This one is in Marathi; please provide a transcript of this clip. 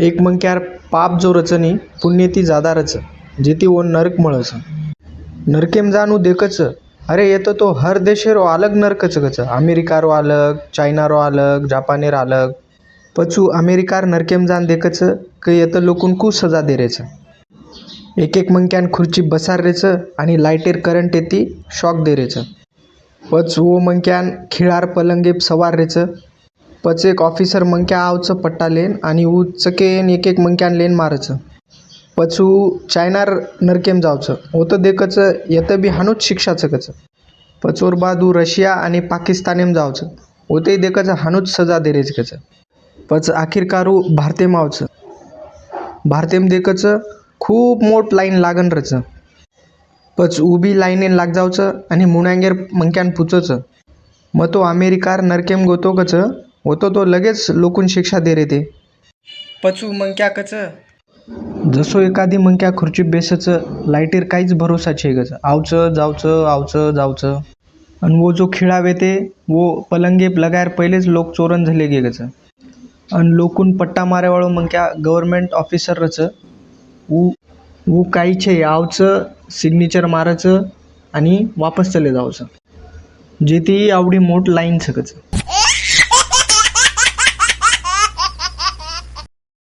एक मंक्यार पाप जो रचनी पुण्य ती जादा रच जेती वो नरक मळस। नरकेम जानू देखच। अरे ये तो हर देशेरो अलग नरकच गच। अमेरिकारो अलग, चाइनारो अलग, जापानेर अलग। पछू अमेरिकार नरकेम जान देखच que येत लोकून कू सजा दे रेच। एक एक मंक्यान खुर्ची बसार रेच आणि लाइटेर करंट येती शॉक दे रेच। पछ वो मंक्यान खिळार पलंगेप सवार रेच। पछ एक ऑफिसर मंक्या आवच पट्टा लेन आणि ऊ चकेन एक एक मंक्यान लेन मारच। पछू चायनार नरकेम जावच वो तो देखच येत बी हानुच शिक्षा चकच। पछोर बाद ऊ रशिया आणि पाकिस्तानेम जावच वो ते देखच हानुच सजा दे रेच कच। पछ आखिरकार ऊ भारतेम आवच। भारतेम देखच खूप मोठ लाईन लागन रच। पछ ऊ बी लाईनेन लाग जावच आणि मुणांगेर मंक्यान पुचच। मग तो अमेरिकार नरकेम गोतो कच वो तो लगेच लोकून शिक्षा दे रे ते। पछू मंक्या कच जसो एखादी मंक्या खुर्ची बेसच लाईटीर काहीच भरोसा छे गच आवच जावच। आणि वो जो खिळावे ते वो पलंगेप लगायर पहिलेच लोक चोरन झाले गे गच। आणि लोकून पट्टा मारेवाळो मंक्या गव्हर्नमेंट ऑफिसर रच ऊ काही छे आवच सिग्नेचर मारच आणि वापस चले जावच। जेती आवडी मोठ लाईन छकच।